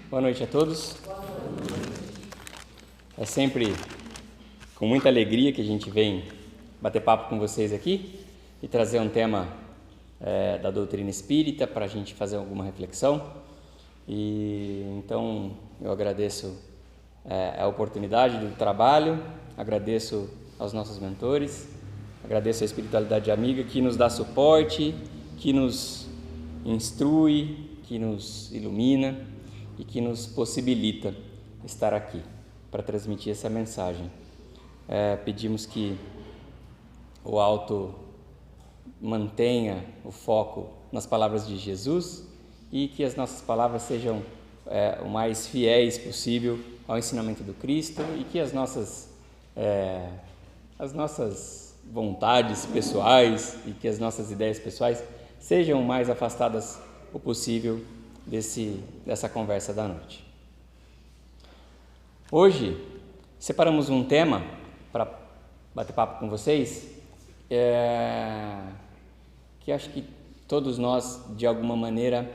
Boa noite a todos. É sempre com muita alegria que a gente vem bater papo com vocês aqui e trazer um tema da doutrina espírita para a gente fazer alguma reflexão. E então eu agradeço a oportunidade do trabalho, agradeço aos nossos mentores, agradeço a espiritualidade amiga que nos dá suporte, que nos instrui, que nos ilumina e que nos possibilita estar aqui para transmitir essa mensagem. Pedimos que o alto mantenha o foco nas palavras de Jesus e que as nossas palavras sejam o mais fiéis possível ao ensinamento do Cristo e que as nossas vontades pessoais e que as nossas ideias pessoais sejam o mais afastadas o possível dessa conversa da noite. Hoje separamos um tema para bater papo com vocês que acho que todos nós de alguma maneira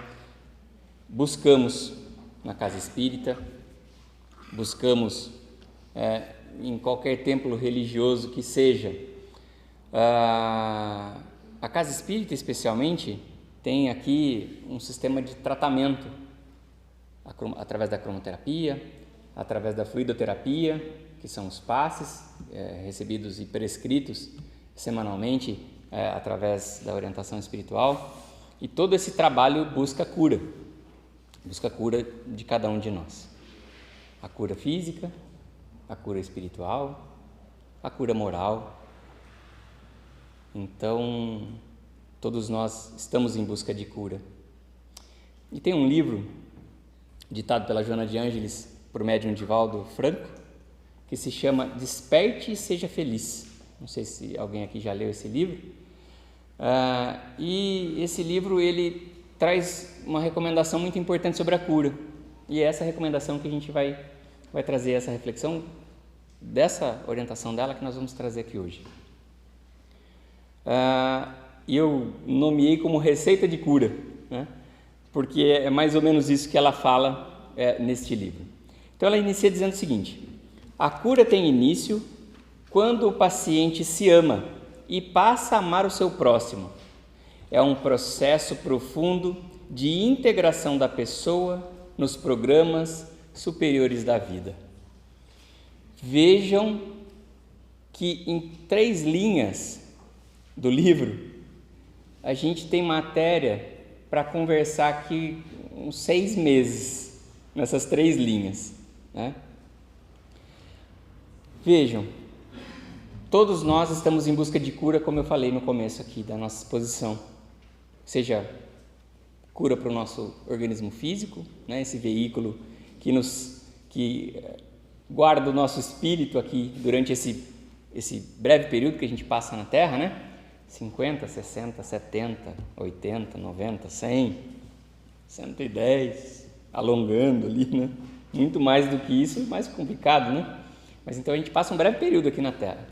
buscamos na casa espírita, buscamos em qualquer templo religioso que seja. A casa espírita especialmente tem aqui um sistema de tratamento através da cromoterapia, através da fluidoterapia, que são os passes recebidos e prescritos semanalmente através da orientação espiritual, e todo esse trabalho busca cura de cada um de nós. A cura física, a cura espiritual, a cura moral. Então, todos nós estamos em busca de cura. E tem um livro ditado pela Joana de Ângeles por médium Divaldo Franco, que se chama Desperte e Seja Feliz. Não sei se alguém aqui já leu esse livro. E esse livro ele traz uma recomendação muito importante sobre a cura. E é essa recomendação que a gente vai trazer, essa reflexão dessa orientação dela que nós vamos trazer aqui hoje. E eu nomeei como receita de cura, né? Porque é mais ou menos isso que ela fala neste livro. Então ela inicia dizendo o seguinte: a cura tem início quando o paciente se ama e passa a amar o seu próximo. É um processo profundo de integração da pessoa nos programas superiores da vida. Vejam que em 3 linhas do livro a gente tem matéria para conversar aqui uns 6 meses nessas 3 linhas, né? Vejam, todos nós estamos em busca de cura, como eu falei no começo aqui da nossa exposição, seja cura para o nosso organismo físico, né? Esse veículo que guarda o nosso espírito aqui durante esse breve período que a gente passa na Terra, né? 50, 60, 70, 80, 90, 100, 110, alongando ali, né? Muito mais do que isso, mais complicado, né? Mas então a gente passa um breve período aqui na Terra.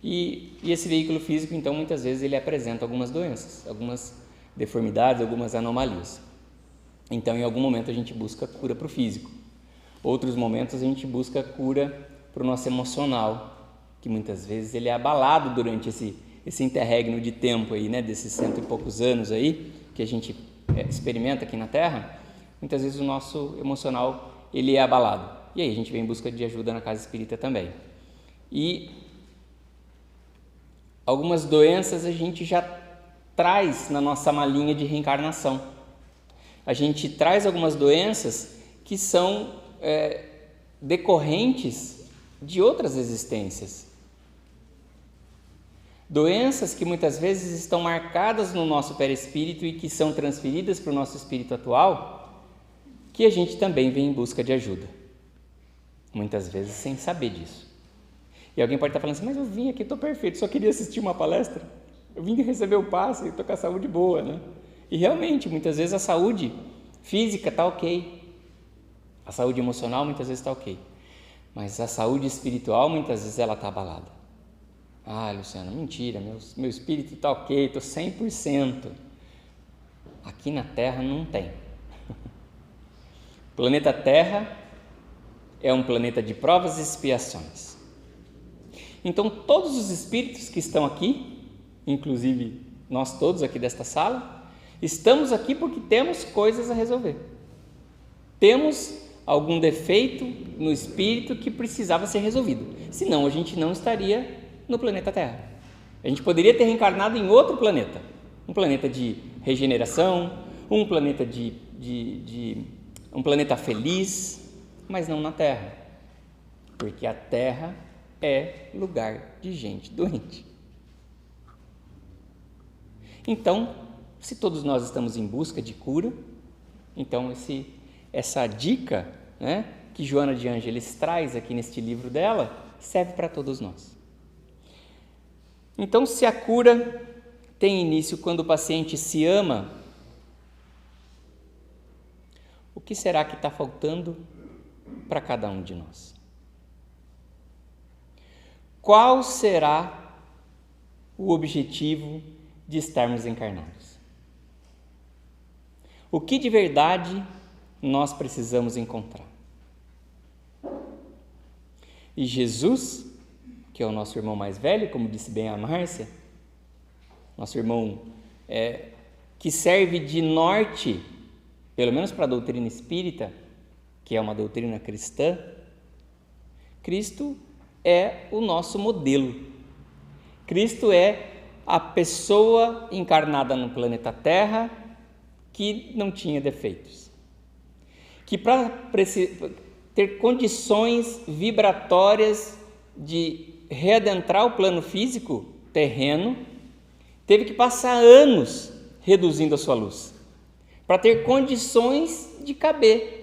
E esse veículo físico, então, muitas vezes ele apresenta algumas doenças, algumas deformidades, algumas anomalias. Então, em algum momento a gente busca cura para o físico. Outros momentos a gente busca cura para o nosso emocional, que muitas vezes ele é abalado durante esse interregno de tempo aí, né, desses 100 e poucos anos aí que a gente experimenta aqui na Terra. Muitas vezes o nosso emocional ele é abalado, e aí a gente vem em busca de ajuda na casa espírita também. E algumas doenças a gente já traz na nossa malinha de reencarnação. A gente traz algumas doenças que são decorrentes de outras existências. Doenças que muitas vezes estão marcadas no nosso perispírito e que são transferidas para o nosso espírito atual, que a gente também vem em busca de ajuda. Muitas vezes sem saber disso. E alguém pode estar falando assim: mas eu vim aqui, estou perfeito, só queria assistir uma palestra. Eu vim receber o passe e estou com a saúde boa, né? E realmente, muitas vezes a saúde física está ok. A saúde emocional muitas vezes está ok. Mas a saúde espiritual muitas vezes ela está abalada. Ah, Luciano, mentira, meu espírito está ok, estou 100%. Aqui na Terra não tem. planeta Terra é um planeta de provas e expiações. Então, todos os espíritos que estão aqui, inclusive nós todos aqui desta sala, estamos aqui porque temos coisas a resolver. Temos algum defeito no espírito que precisava ser resolvido. Senão, a gente não estaria no planeta Terra. A gente poderia ter reencarnado em outro planeta. Um planeta de regeneração, um planeta um planeta feliz, mas não na Terra. Porque a Terra é lugar de gente doente. Então, se todos nós estamos em busca de cura, então essa dica, né, que Joana de Ângeles traz aqui neste livro dela, serve para todos nós. Então, se a cura tem início quando o paciente se ama, o que será que está faltando para cada um de nós? Qual será o objetivo de estarmos encarnados? O que de verdade nós precisamos encontrar? E Jesus, que é o nosso irmão mais velho, como disse bem a Márcia, nosso irmão que serve de norte, pelo menos para a doutrina espírita, que é uma doutrina cristã, Cristo é o nosso modelo. Cristo é a pessoa encarnada no planeta Terra que não tinha defeitos. Que para ter condições vibratórias de readentrar o plano físico terreno, teve que passar anos reduzindo a sua luz, para ter condições de caber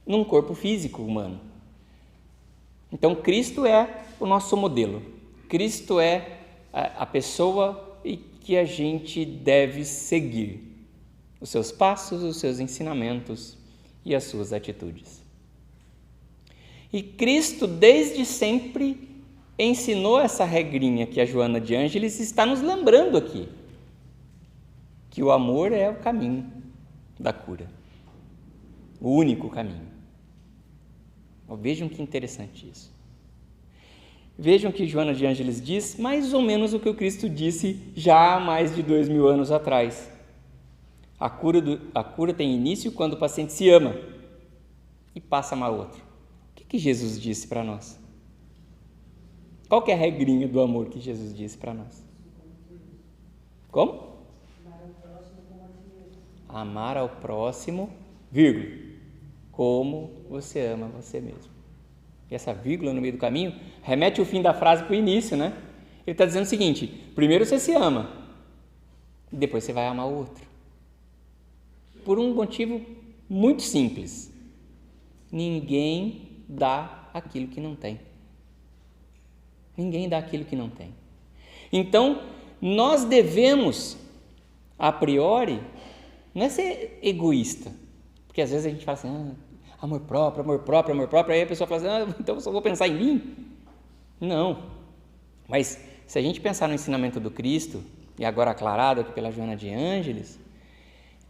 num corpo físico humano. Então, Cristo é o nosso modelo. Cristo é a pessoa que a gente deve seguir. Os seus passos, os seus ensinamentos e as suas atitudes. E Cristo, desde sempre, ensinou essa regrinha que a Joana de Ângeles está nos lembrando aqui. Que o amor é o caminho da cura. O único caminho. Vejam que interessante isso. Vejam que Joana de Ângeles diz mais ou menos o que o Cristo disse já há mais de 2000 anos atrás. A cura tem início quando o paciente se ama e passa a amar o outro. O que Jesus disse para nós? Qual que é a regrinha do amor que Jesus disse para nós? Como? Amar ao próximo, vírgula, como você ama você mesmo. E essa vírgula no meio do caminho remete o fim da frase para o início, né? Ele está dizendo o seguinte: primeiro você se ama, e depois você vai amar o outro. Por um motivo muito simples: ninguém dá aquilo que não tem. Ninguém dá aquilo que não tem. Então, nós devemos, a priori, não é ser egoísta, porque às vezes a gente fala assim, amor próprio, aí a pessoa fala assim, então eu só vou pensar em mim. Não, mas se a gente pensar no ensinamento do Cristo, e agora aclarado aqui pela Joana de Ângeles,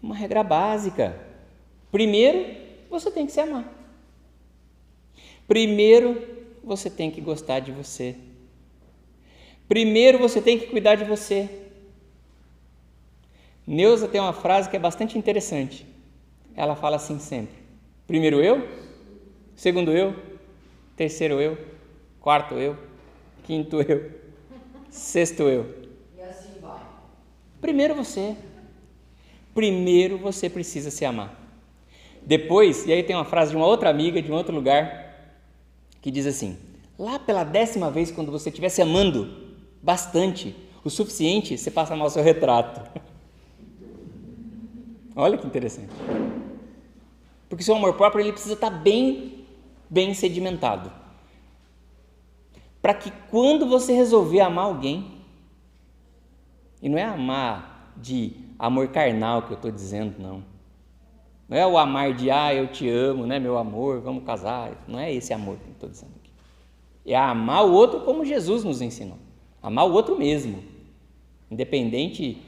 uma regra básica: primeiro você tem que se amar, primeiro você tem que gostar de você, primeiro você tem que cuidar de você. Neuza tem uma frase que é bastante interessante. Ela fala assim sempre: primeiro eu, segundo eu, terceiro eu, quarto eu, quinto eu, sexto eu. E assim vai. Primeiro você precisa se amar. Depois, e aí tem uma frase de uma outra amiga, de um outro lugar, que diz assim: lá pela 10ª vez, quando você estiver se amando bastante, o suficiente, você passa a amar o seu retrato. Olha que interessante. Porque o seu amor próprio ele precisa estar bem sedimentado. Para que quando você resolver amar alguém, e não é amar de amor carnal que eu estou dizendo, não. Não é o amar de, eu te amo, né, meu amor, vamos casar. Não é esse amor que eu estou dizendo aqui. É amar o outro como Jesus nos ensinou. Amar o outro mesmo. Independente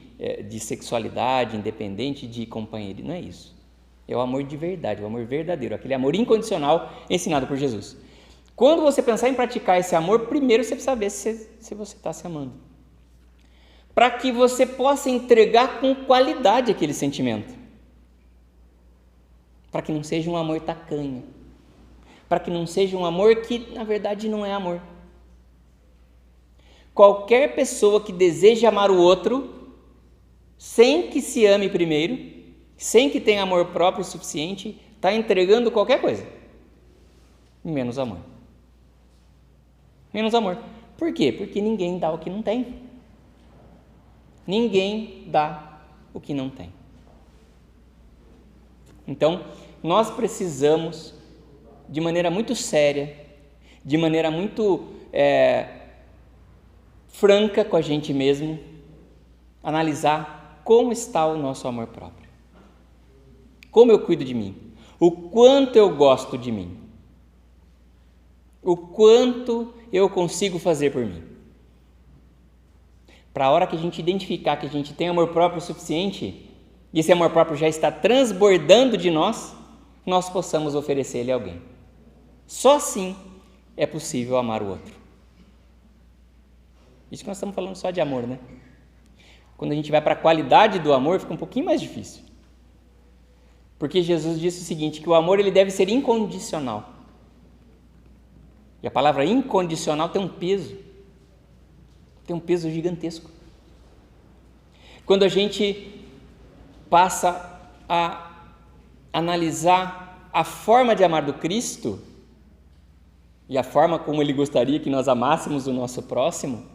de sexualidade, independente de companheirismo. Não é isso. É o amor de verdade, o amor verdadeiro, aquele amor incondicional ensinado por Jesus. Quando você pensar em praticar esse amor, primeiro você precisa saber se você está se amando. Para que você possa entregar com qualidade aquele sentimento. Para que não seja um amor tacanho. Para que não seja um amor que, na verdade, não é amor. Qualquer pessoa que deseja amar o outro, sem que se ame primeiro, sem que tenha amor próprio suficiente, está entregando qualquer coisa. Menos amor. Menos amor. Por quê? Porque ninguém dá o que não tem. Ninguém dá o que não tem. Então, nós precisamos, de maneira muito séria, de maneira muito franca com a gente mesmo, analisar como está o nosso amor próprio. Como eu cuido de mim. O quanto eu gosto de mim. O quanto eu consigo fazer por mim. Para a hora que a gente identificar que a gente tem amor próprio suficiente, e esse amor próprio já está transbordando de nós, nós possamos oferecer ele a alguém. Só assim é possível amar o outro. Isso que nós estamos falando só de amor, né? Quando a gente vai para a qualidade do amor, fica um pouquinho mais difícil. Porque Jesus disse o seguinte, que o amor ele deve ser incondicional. E a palavra incondicional tem um peso gigantesco. Quando a gente passa a analisar a forma de amar do Cristo e a forma como Ele gostaria que nós amássemos o nosso próximo,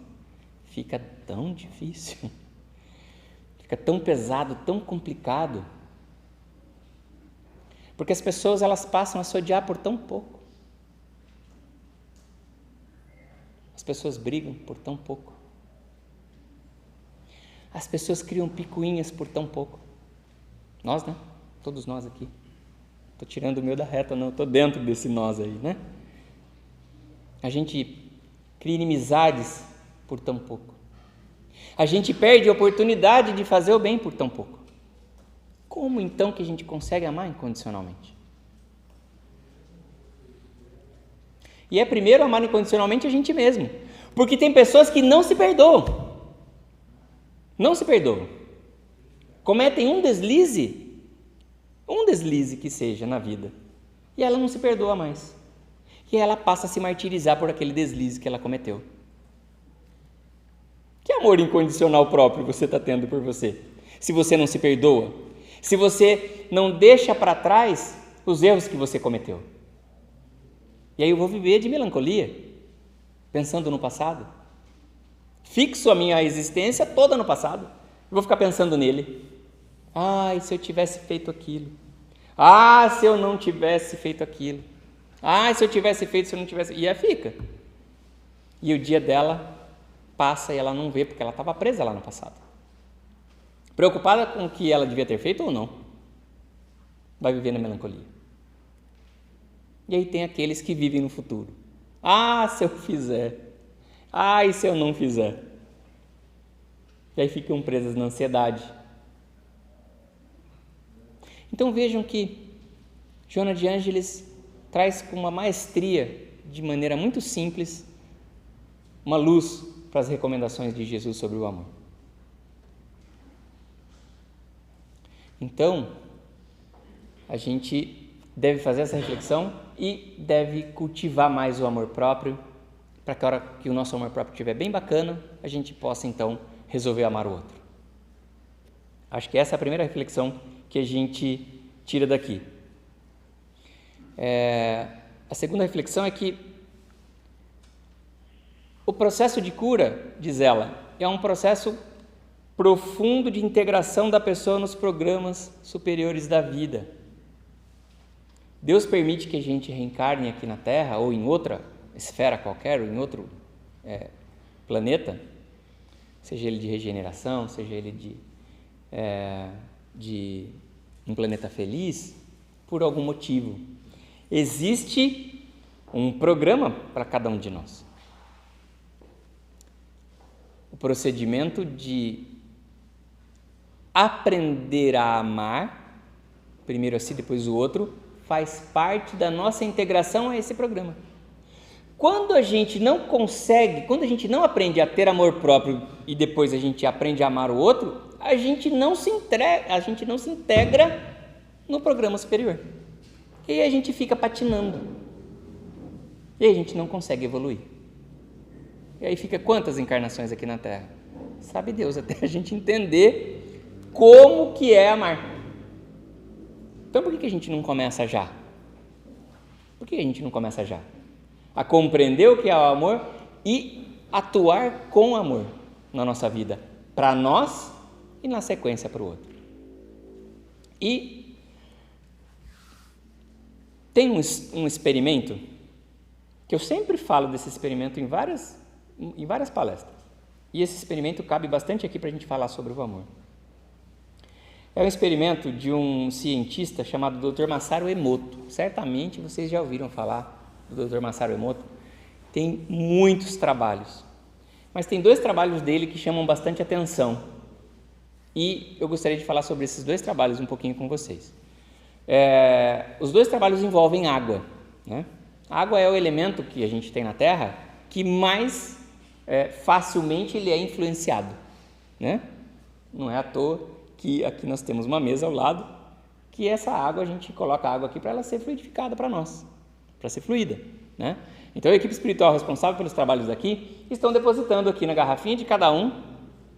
fica tão difícil, fica tão pesado, tão complicado, porque as pessoas elas passam a se odiar por tão pouco. As pessoas brigam por tão pouco. As pessoas criam picuinhas por tão pouco. Nós, né? Todos nós aqui. Estou tirando o meu da reta, não. Estou dentro desse nós aí, né? A gente cria inimizades por tão pouco. A gente perde a oportunidade de fazer o bem por tão pouco. Como então que a gente consegue amar incondicionalmente? E é primeiro amar incondicionalmente a gente mesmo. Porque tem pessoas que não se perdoam. Não se perdoam. Cometem um deslize que seja na vida. E ela não se perdoa mais. E ela passa a se martirizar por aquele deslize que ela cometeu. Que amor incondicional próprio você está tendo por você? Se você não se perdoa. Se você não deixa para trás os erros que você cometeu. E aí eu vou viver de melancolia, pensando no passado. Fixo a minha existência toda no passado. Eu vou ficar pensando nele. Ai, se eu tivesse feito aquilo. Ah, se eu não tivesse feito aquilo. Ah, se eu tivesse feito, se eu não tivesse... E aí fica. E o dia dela passa e ela não vê, porque ela estava presa lá no passado. Preocupada com o que ela devia ter feito ou não. Vai viver na melancolia. E aí tem aqueles que vivem no futuro. Ah, se eu fizer. Ah, e se eu não fizer? E aí ficam presas na ansiedade. Então vejam que Joana de Ângeles traz com uma maestria, de maneira muito simples, uma luz para as recomendações de Jesus sobre o amor. Então, a gente deve fazer essa reflexão e deve cultivar mais o amor próprio, para que a hora que o nosso amor próprio estiver bem bacana, a gente possa então resolver amar o outro. Acho que essa é a primeira reflexão que a gente tira daqui. A segunda reflexão é que o processo de cura, diz ela, é um processo profundo de integração da pessoa nos programas superiores da vida. Deus permite que a gente reencarne aqui na Terra ou em outra esfera qualquer, ou em outro planeta, seja ele de regeneração, seja ele de um planeta feliz, por algum motivo. Existe um programa para cada um de nós. O procedimento de aprender a amar primeiro assim, depois o outro, faz parte da nossa integração a esse programa. Quando a gente não consegue, quando a gente não aprende a ter amor próprio e depois a gente aprende a amar o outro, a gente não se integra no programa superior. E aí a gente fica patinando. E aí a gente não consegue evoluir. E aí fica quantas encarnações aqui na Terra? Sabe Deus, até a gente entender como que é amar. Então por que a gente não começa já? Por que a gente não começa já? A compreender o que é o amor e atuar com amor na nossa vida, para nós e na sequência para o outro. E tem um experimento, que eu sempre falo desse experimento em várias palestras, e esse experimento cabe bastante aqui para a gente falar sobre o amor. É um experimento de um cientista chamado Dr. Masaru Emoto. Certamente vocês já ouviram falar do Dr. Masaru Emoto. Tem muitos trabalhos, mas tem 2 trabalhos dele que chamam bastante atenção, e eu gostaria de falar sobre esses 2 trabalhos um pouquinho com vocês. Os 2 trabalhos envolvem água, né? A água é o elemento que a gente tem na Terra que mais facilmente ele é influenciado, né? Não é à toa que aqui nós temos uma mesa ao lado, que essa água, a gente coloca a água aqui para ela ser fluidificada para nós, para ser fluida, né? Então a equipe espiritual responsável pelos trabalhos aqui estão depositando aqui na garrafinha de cada um,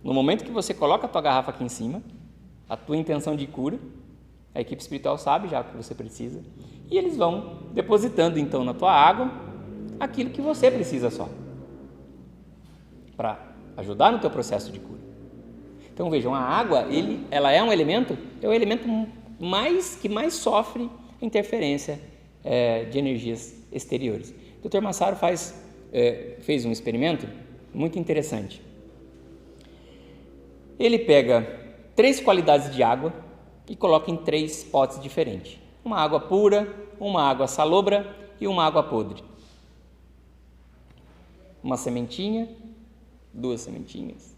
no momento que você coloca a tua garrafa aqui em cima, a tua intenção de cura, a equipe espiritual sabe já o que você precisa, e eles vão depositando então na tua água aquilo que você precisa só, para ajudar no teu processo de cura. Então vejam, a água, ela é um elemento que mais sofre interferência de energias exteriores. O Dr. Masaru fez um experimento muito interessante. Ele pega 3 qualidades de água e coloca em 3 potes diferentes. Uma água pura, uma água salobra e uma água podre. Uma sementinha, 2 sementinhas,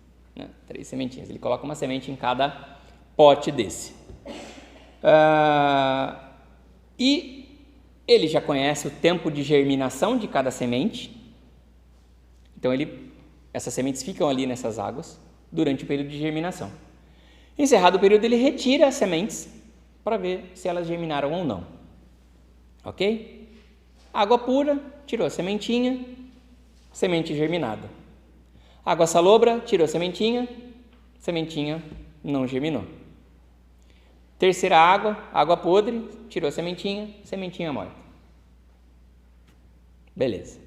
3 sementinhas. Ele coloca uma semente em cada pote desse. E ele já conhece o tempo de germinação de cada semente. Então, essas sementes ficam ali nessas águas durante o período de germinação. Encerrado o período, ele retira as sementes para ver se elas germinaram ou não. Ok? Água pura, tirou a sementinha, semente germinada. Água salobra, tirou a sementinha não germinou. Terceira água podre, tirou a sementinha morta. Beleza.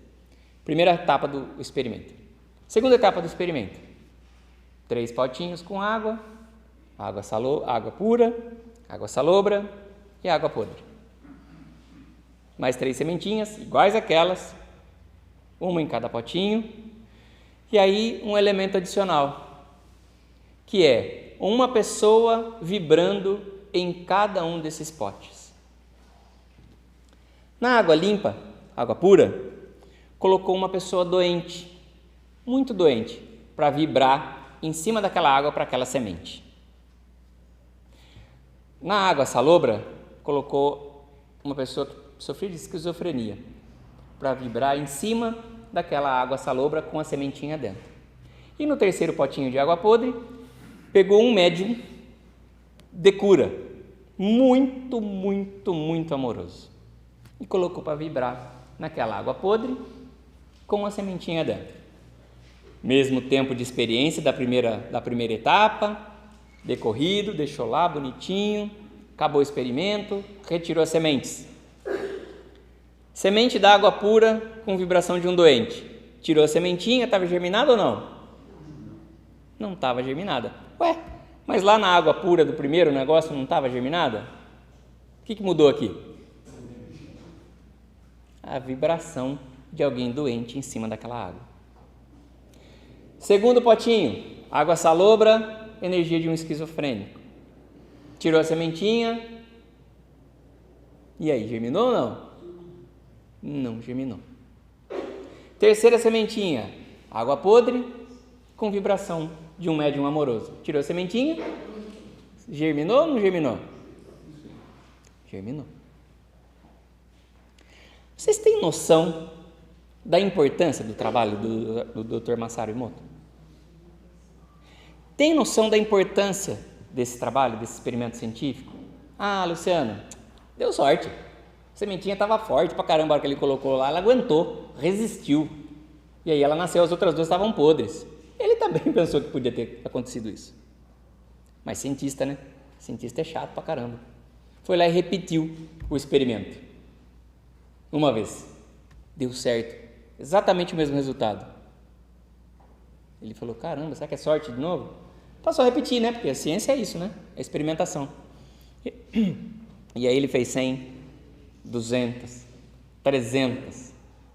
Primeira etapa do experimento. Segunda etapa do experimento. 3 potinhos com água pura, água salobra e água podre. Mais 3 sementinhas, iguais àquelas, uma em cada potinho. E aí um elemento adicional, que é uma pessoa vibrando em cada um desses potes. Na água limpa, água pura, colocou uma pessoa doente, muito doente, para vibrar em cima daquela água para aquela semente. Na água salobra, colocou uma pessoa que sofria de esquizofrenia, para vibrar em cima daquela água salobra com a sementinha dentro. E no terceiro potinho de água podre, pegou um médium de cura, muito, muito, muito amoroso, e colocou para vibrar naquela água podre com a sementinha dentro. Mesmo tempo de experiência da primeira etapa, decorrido, deixou lá bonitinho, acabou o experimento, retirou as sementes. Semente da água pura com vibração de um doente. Tirou a sementinha, estava germinada ou não? Não estava germinada. Ué, mas lá na água pura do primeiro negócio não estava germinada? O que mudou aqui? A vibração de alguém doente em cima daquela água. Segundo potinho, água salobra, energia de um esquizofrênico. Tirou a sementinha. E aí, germinou ou não? Não germinou. Terceira sementinha, água podre com vibração de um médium amoroso. Tirou a sementinha, germinou ou não germinou? Germinou. Vocês têm noção da importância do trabalho do Dr. Masaru Emoto? Tem noção da importância desse trabalho, desse experimento científico? Ah, Luciano, deu sorte. A sementinha estava forte pra caramba, a hora que ele colocou lá, ela aguentou, resistiu. E aí ela nasceu, as outras duas estavam podres. Ele também pensou que podia ter acontecido isso. Mas cientista, né? Cientista é chato pra caramba. Foi lá e repetiu o experimento. Uma vez. Deu certo. Exatamente o mesmo resultado. Ele falou, caramba, será que é sorte de novo? Passou a repetir, né? Porque a ciência é isso, né? É experimentação. E aí ele fez 100, 200, 300,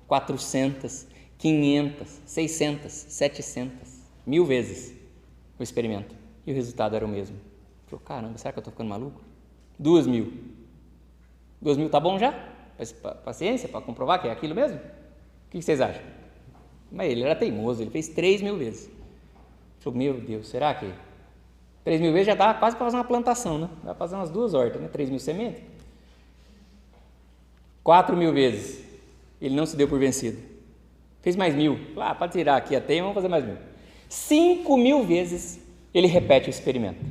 400, 500, 600, 700, 1000 vezes o experimento. E o resultado era o mesmo. Ele falou, caramba, será que eu estou ficando maluco? 2.000. 2.000 tá bom já? Para ciência, para comprovar que é aquilo mesmo? O que vocês acham? Mas ele era teimoso, ele fez 3.000 vezes. Ele falou, meu Deus, será que 3.000 vezes já dá quase para fazer uma plantação, né? Vai fazer umas 2 hortas, né? 3.000 sementes. 4.000 vezes. Ele não se deu por vencido. Fez mais 1.000. Ah, para tirar aqui a teima, vamos fazer mais 1.000. 5.000 vezes ele repete o experimento.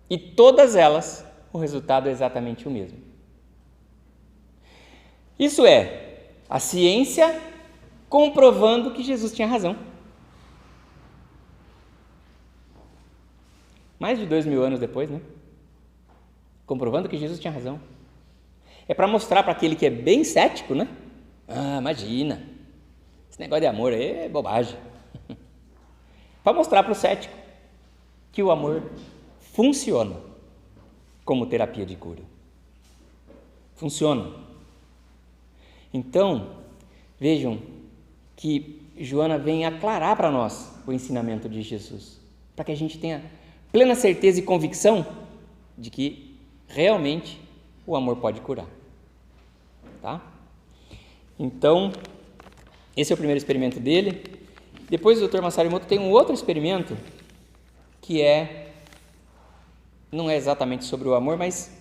E todas elas, o resultado é exatamente o mesmo. Isso é a ciência comprovando que Jesus tinha razão. Mais de 2.000 anos depois, né? Comprovando que Jesus tinha razão. É para mostrar para aquele que é bem cético, né? Ah, imagina, esse negócio de amor aí é bobagem. Para mostrar para o cético que o amor funciona como terapia de cura. Funciona. Então, vejam que Joana vem aclarar para nós o ensinamento de Jesus, para que a gente tenha plena certeza e convicção de que realmente o amor pode curar. Tá? Então, esse é o primeiro experimento dele. Depois o Dr. Masaru Emoto tem um outro experimento que não é exatamente sobre o amor, mas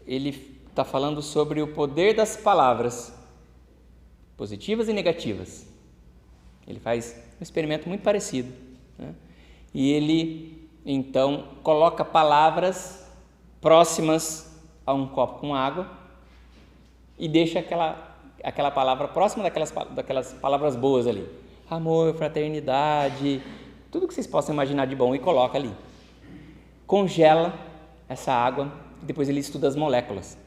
ele está falando sobre o poder das palavras, positivas e negativas. Ele faz um experimento muito parecido, né? E ele, então, coloca palavras próximas a um copo com água e deixa aquela palavra próxima daquelas palavras boas ali. Amor, fraternidade, tudo que vocês possam imaginar de bom, e coloca ali. Congela essa água e depois ele estuda as moléculas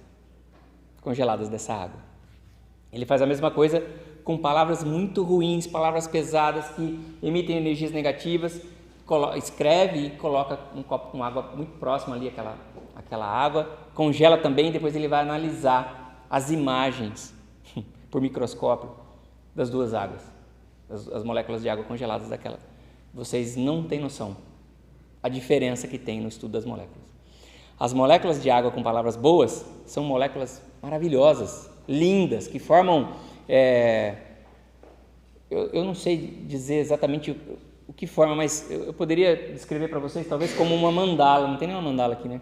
congeladas dessa água. Ele faz a mesma coisa com palavras muito ruins, palavras pesadas que emitem energias negativas, escreve e coloca um copo com água muito próximo ali, aquela água, congela também e depois ele vai analisar as imagens por microscópio das duas águas, as moléculas de água congeladas daquela. Vocês não têm noção a diferença que tem no estudo das moléculas. As moléculas de água com palavras boas são moléculas maravilhosas, lindas, que formam, eu não sei dizer exatamente o que forma, mas eu poderia descrever para vocês talvez como uma mandala. Não tem nenhuma mandala aqui, né?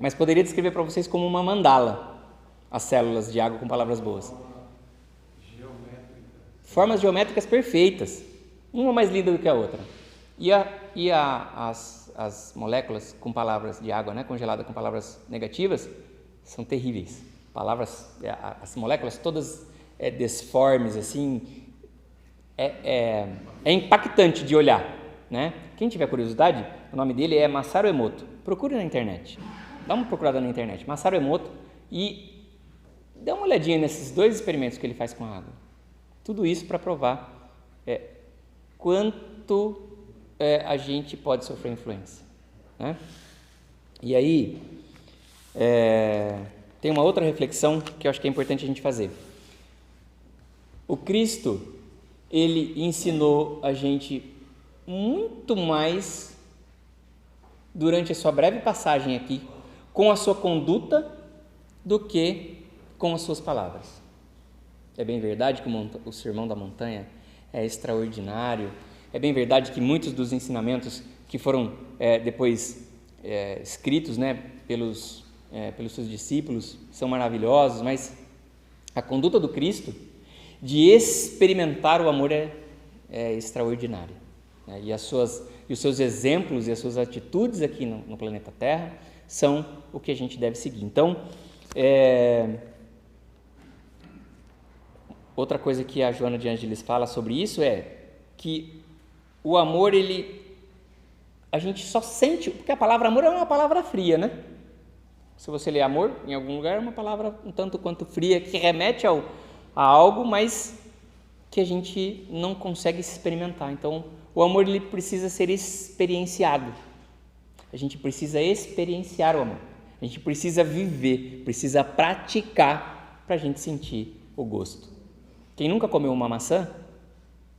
Mas poderia descrever para vocês como uma mandala as células de água com palavras boas. Formas geométricas perfeitas, uma mais linda do que a outra. As moléculas com palavras de água, né, congelada com palavras negativas, são terríveis. As moléculas todas desformes, assim, é impactante de olhar, né? Quem tiver curiosidade, o nome dele é Masaru Emoto. Procure na internet, dá uma procurada na internet, Masaru Emoto, e dá uma olhadinha nesses 2 experimentos que ele faz com a água. Tudo isso para provar quanto a gente pode sofrer influência, né? E aí, tem uma outra reflexão que eu acho que é importante a gente fazer. O Cristo, ele ensinou a gente muito mais durante a sua breve passagem aqui, com a sua conduta, do que com as suas palavras. É bem verdade que o Sermão da Montanha é extraordinário, é bem verdade que muitos dos ensinamentos que foram depois escritos, né, pelos pelos seus discípulos são maravilhosos, mas a conduta do Cristo de experimentar o amor é extraordinária, né? E os seus exemplos e as suas atitudes aqui no planeta Terra são o que a gente deve seguir. Então, outra coisa que a Joana de Ângeles fala sobre isso é que o amor, a gente só sente, porque a palavra amor é uma palavra fria, né? Se você ler amor em algum lugar, é uma palavra um tanto quanto fria, que remete a algo, mas que a gente não consegue experimentar. Então, o amor ele precisa ser experienciado. A gente precisa experienciar o amor. A gente precisa viver, precisa praticar para a gente sentir o gosto. Quem nunca comeu uma maçã,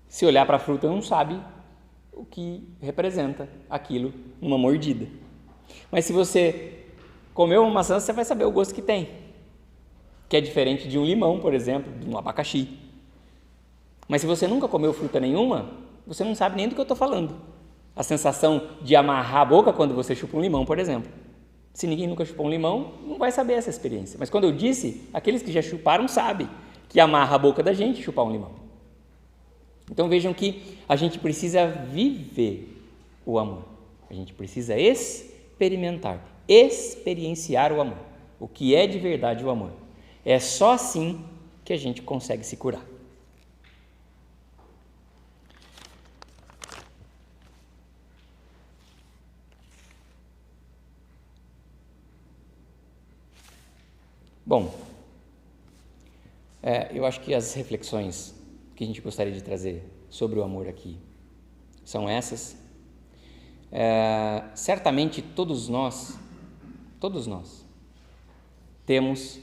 se olhar para a fruta não sabe o que representa aquilo numa mordida. Mas se você comeu uma maçã, você vai saber o gosto que tem, que é diferente de um limão, por exemplo, de um abacaxi. Mas se você nunca comeu fruta nenhuma, você não sabe nem do que eu estou falando. A sensação de amarrar a boca quando você chupa um limão, por exemplo. Se ninguém nunca chupou um limão, não vai saber essa experiência. Mas quando eu disse, aqueles que já chuparam sabem que amarra a boca da gente chupar um limão. Então vejam que a gente precisa viver o amor. A gente precisa experimentar, experienciar o amor. O que é de verdade o amor. É só assim que a gente consegue se curar. Bom, eu acho que as reflexões que a gente gostaria de trazer sobre o amor aqui são essas. Certamente todos nós temos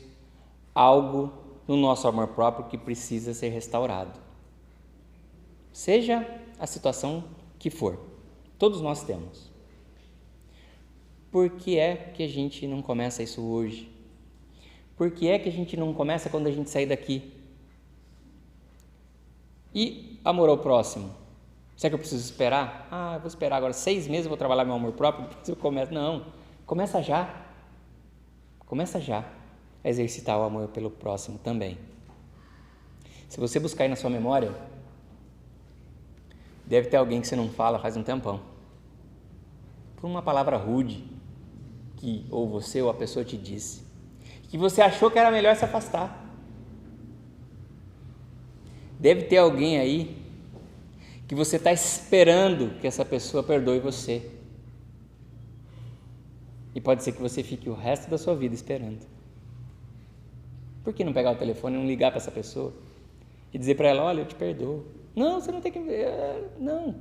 algo no nosso amor próprio que precisa ser restaurado. Seja a situação que for, todos nós temos. Por que é que a gente não começa isso hoje? Por que é que a gente não começa quando a gente sair daqui? E amor ao próximo? Será que eu preciso esperar? Eu vou esperar agora 6 meses, vou trabalhar meu amor próprio, depois eu começo. Não, começa já. Começa já a exercitar o amor pelo próximo também. Se você buscar aí na sua memória, deve ter alguém que você não fala faz um tempão. Por uma palavra rude que ou você ou a pessoa te disse, que você achou que era melhor se afastar. Deve ter alguém aí que você está esperando que essa pessoa perdoe você. E pode ser que você fique o resto da sua vida esperando. Por que não pegar o telefone e não ligar para essa pessoa e dizer para ela, olha, eu te perdoo. Não, você não tem que... Não,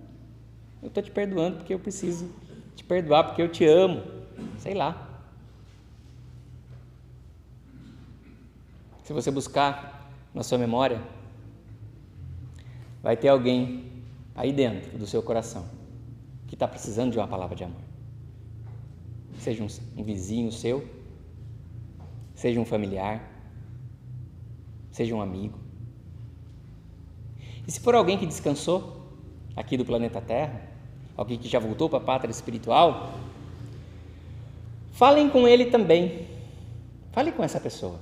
eu estou te perdoando porque eu preciso te perdoar, porque eu te amo. Sei lá. Se você buscar na sua memória, vai ter alguém aí dentro do seu coração que está precisando de uma palavra de amor. Seja um vizinho seu, seja um familiar, seja um amigo. E se for alguém que descansou aqui do planeta Terra, alguém que já voltou para a pátria espiritual, falem com ele também. Fale com essa pessoa.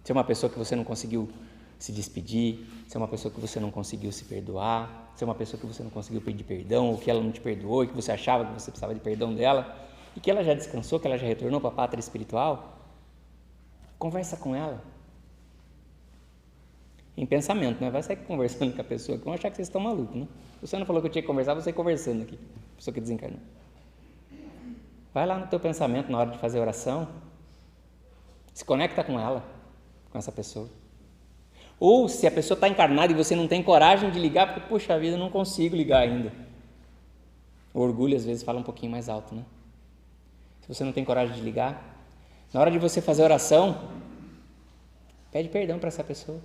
Se é uma pessoa que você não conseguiu se despedir, se é uma pessoa que você não conseguiu se perdoar, se é uma pessoa que você não conseguiu pedir perdão, ou que ela não te perdoou e que você achava que você precisava de perdão dela, e que ela já descansou, que ela já retornou para a pátria espiritual, conversa com ela. Em pensamento, não vai sair conversando com a pessoa, que vão achar que vocês estão malucos, né? Você não falou que eu tinha que conversar, você conversando aqui, a pessoa que desencarnou. Vai lá no teu pensamento na hora de fazer a oração, se conecta com ela, com essa pessoa. Ou se a pessoa está encarnada e você não tem coragem de ligar, porque, puxa vida, eu não consigo ligar ainda. O orgulho às vezes fala um pouquinho mais alto, né? Se você não tem coragem de ligar, na hora de você fazer a oração, pede perdão para essa pessoa.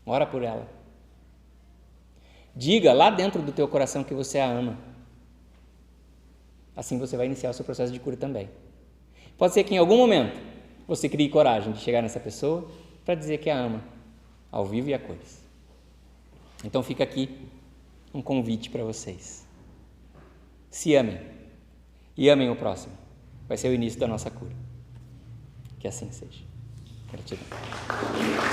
Ora por ela. Diga lá dentro do teu coração que você a ama. Assim você vai iniciar o seu processo de cura também. Pode ser que em algum momento você crie coragem de chegar nessa pessoa para dizer que a ama, ao vivo e a cores. Então fica aqui um convite para vocês. Se amem e amem o próximo. vai ser o início da nossa cura. Que assim seja. Gratidão.